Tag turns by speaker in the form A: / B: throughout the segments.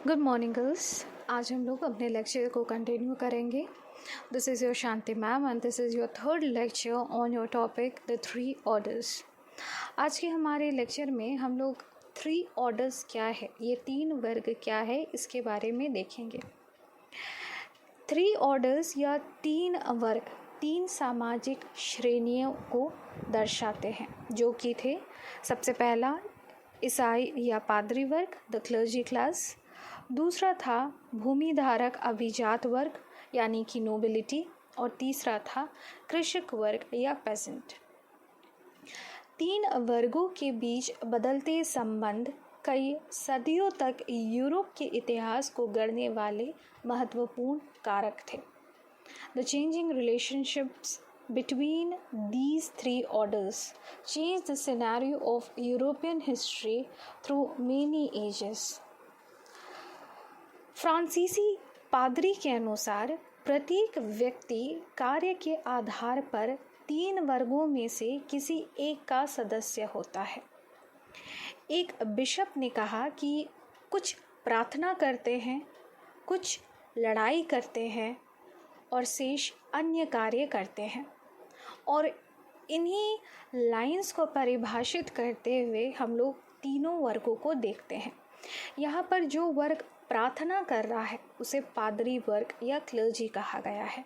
A: Good morning girls. आज हम लोग अपने लेक्चर को कंटिन्यू करेंगे। This is your Shanti ma'am and this is your third lecture on your topic the 3 orders. आज के हमारे लेक्चर में हम लोग 3 ऑर्डर्स क्या है, ये 3 वर्ग क्या है, इसके बारे में देखेंगे। 3 ऑर्डर्स या 3 वर्ग 3 सामाजिक श्रेणियों को दर्शाते हैं, जो कि थे सबसे पहला ईसाई या पादरी वर्ग, द क्लर्जी क्लास। दूसरा था भूमिधारक अभिजात वर्ग यानी कि नोबिलिटी, और तीसरा था कृषक वर्ग या पेजेंट। 3 वर्गों के बीच बदलते संबंध कई सदियों तक यूरोप के इतिहास को गढ़ने वाले महत्वपूर्ण कारक थे। The changing relationships between these 3 orders changed the scenario of European history through many ages. फ्रांसीसी पादरी के अनुसार प्रत्येक व्यक्ति कार्य के आधार पर 3 वर्गों में से किसी एक का सदस्य होता है। एक बिशप ने कहा कि कुछ प्रार्थना करते हैं, कुछ लड़ाई करते हैं और शेष अन्य कार्य करते हैं। और इन्हीं लाइंस को परिभाषित करते हुए हम लोग तीनों वर्गों को देखते हैं। यहाँ पर जो वर्ग प्रार्थना कर रहा है उसे पादरी वर्ग या क्लर्जी कहा गया है।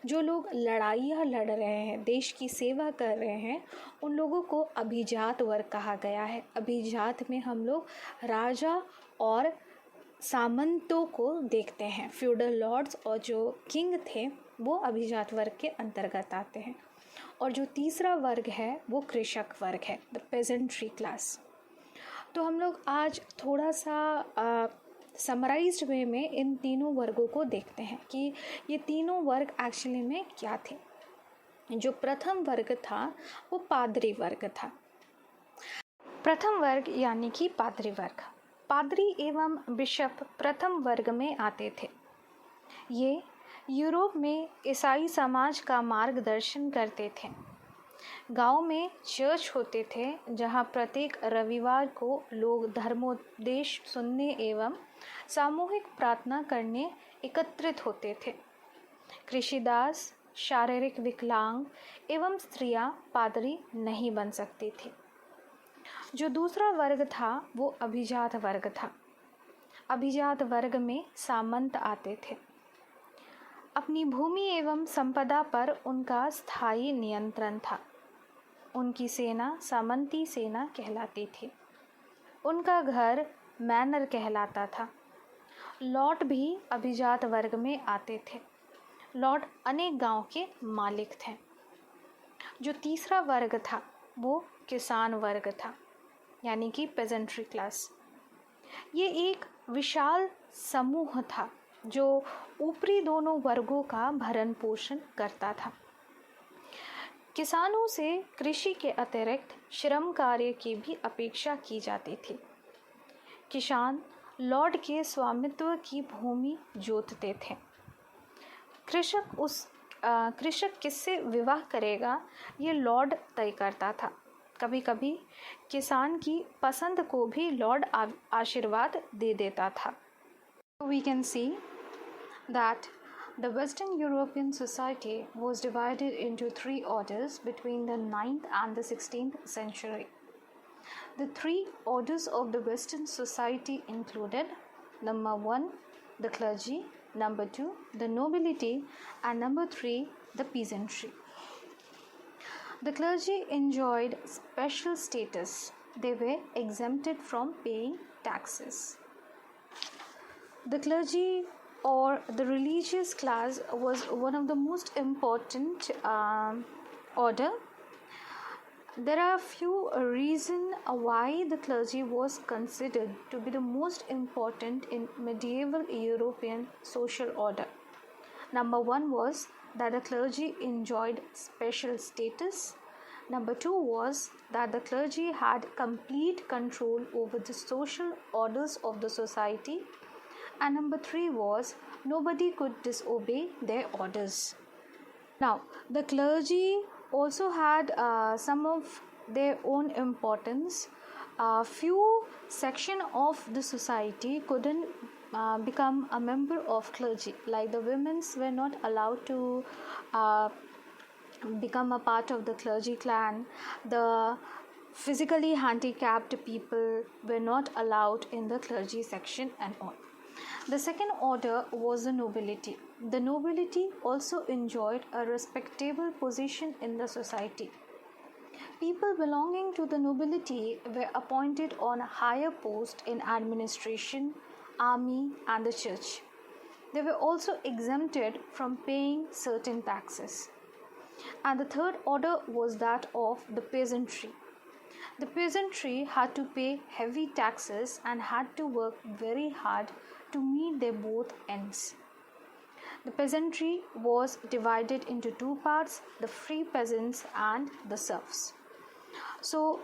A: जो लोग लड़ाइयाँ लड़ रहे हैं, देश की सेवा कर रहे हैं, उन लोगों को अभिजात वर्ग कहा गया है। अभिजात में हम लोग राजा और सामंतों को देखते हैं। फ्यूडल लॉर्ड्स और जो किंग थे वो अभिजात वर्ग के अंतर्गत आते हैं। और जो तीसरा वर्ग है वो कृषक वर्ग है, द पेजेंट्री क्लास। तो हम लोग आज थोड़ा सा समराइज्ड वे में इन तीनों वर्गों को देखते हैं कि ये तीनों वर्ग एक्चुअली में क्या थे। जो प्रथम वर्ग था वो पादरी वर्ग था। प्रथम वर्ग यानी कि पादरी वर्ग, पादरी एवं बिशप प्रथम वर्ग में आते थे। ये यूरोप में ईसाई समाज का मार्गदर्शन करते थे। गांव में चर्च होते थे जहां प्रत्येक रविवार को लोग धर्मोपदेश सुनने एवं सामूहिक प्रार्थना करने एकत्रित होते थे। कृषिदास, शारीरिक विकलांग एवं स्त्रियां पादरी नहीं बन सकती थी। जो दूसरा वर्ग था वो अभिजात वर्ग था। अभिजात वर्ग में सामंत आते थे। अपनी भूमि एवं संपदा पर उनका स्थायी नियंत्रण था। उनकी सेना सामंती सेना कहलाती थी। उनका घर मैनर कहलाता था। लॉर्ड भी अभिजात वर्ग में आते थे। लॉर्ड अनेक गांव के मालिक थे। जो तीसरा वर्ग था वो किसान वर्ग था, यानी कि पेजेंट्री क्लास। ये एक विशाल समूह था जो ऊपरी दोनों वर्गों का भरण पोषण करता था। किसानों से कृषि के अतिरिक्त श्रम कार्य की भी अपेक्षा की जाती थी। किसान लॉर्ड के स्वामित्व की भूमि जोतते थे। कृषक किससे विवाह करेगा ये लॉर्ड तय करता था। कभी कभी किसान की पसंद को भी लॉर्ड आशीर्वाद दे देता था। We can see that the Western European society was divided into 3 orders between the 9th and the 16th century. The 3 orders of the Western society included: number 1, the clergy; number 2, the nobility; and number 3, the peasantry. The clergy enjoyed special status. They were exempted from paying taxes. The clergy or the religious class was one of the most important order. There are a few reasons why the clergy was considered to be the most important in medieval European social order. Number 1 was that the clergy enjoyed special status. Number 2 was that the clergy had complete control over the social orders of the society. And number 3 was nobody could disobey their orders. Now, the clergy also had some of their own importance. Few section of the society couldn't become a member of clergy. Like the women's were not allowed to become a part of the clergy clan. The physically handicapped people were not allowed in the clergy section and all. The second order was the nobility. The nobility also enjoyed a respectable position in the society. People belonging to the nobility were appointed on higher posts in administration, army, and the church. They were also exempted from paying certain taxes. And the third order was that of the peasantry. The peasantry had to pay heavy taxes and had to work very hard to meet their both ends. The peasantry was divided into two parts, the free peasants and the serfs. So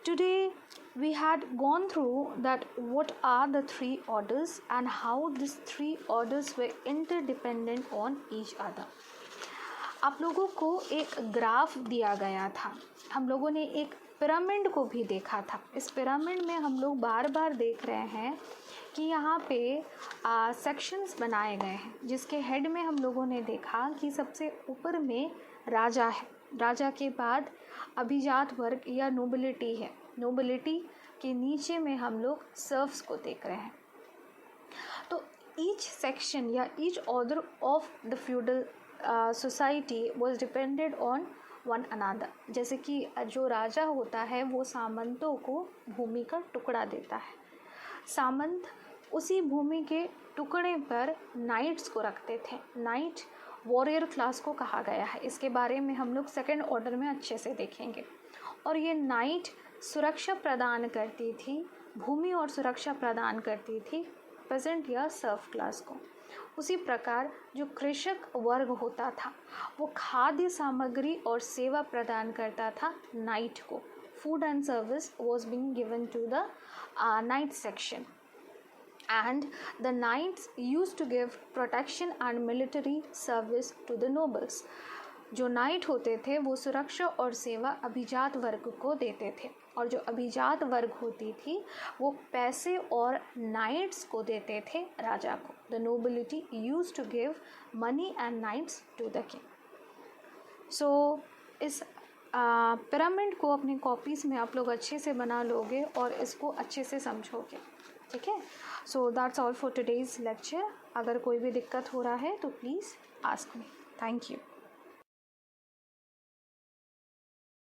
A: today we had gone through that what are the three orders and how these three orders were interdependent on each other. आप लोगों को एक graph दिया गया था, हम लोगों ने एक पिरामिड को भी देखा था. इस पिरामिड में हम लोग बार बार देख रहे हैं कि यहाँ पे सेक्शंस बनाए गए हैं, जिसके हेड में हम लोगों ने देखा कि सबसे ऊपर में राजा है, राजा के बाद अभिजात वर्ग या नोबिलिटी है, नोबिलिटी के नीचे में हम लोग सर्व्स को देख रहे हैं. तो ईच सेक्शन या each order of the feudal society was depended on one another. जैसे कि जो राजा होता है वो सामंतों को भूमि का टुकड़ा देता है. सामंत उसी भूमि के टुकड़े पर नाइट्स को रखते थे. नाइट वॉरियर क्लास को कहा गया है. इसके बारे में हम लोग सेकेंड ऑर्डर में अच्छे से देखेंगे. और ये नाइट सुरक्षा प्रदान करती थी, भूमि और सुरक्षा प्रदान करती थी पेजेंट या सर्फ क्लास को. उसी प्रकार जो कृषक वर्ग होता था वो खाद्य सामग्री और सेवा प्रदान करता था नाइट को. Food and service was being given to the night section and the knights used to give protection and military service to the nobles. जो नाइट होते थे वो सुरक्षा और सेवा अभिजात वर्ग को देते थे, और जो अभिजात वर्ग होती थी वो पैसे और नाइट्स को देते थे राजा को. The nobility used to give money and knights to the king. So इस पिरामिड को अपनी कॉपीज़ में आप लोग अच्छे से बना लोगे और इसको अच्छे से समझोगे. ठीक है. So that's all for today's lecture. अगर कोई भी दिक्कत हो रहा है तो please ask me. Thank you.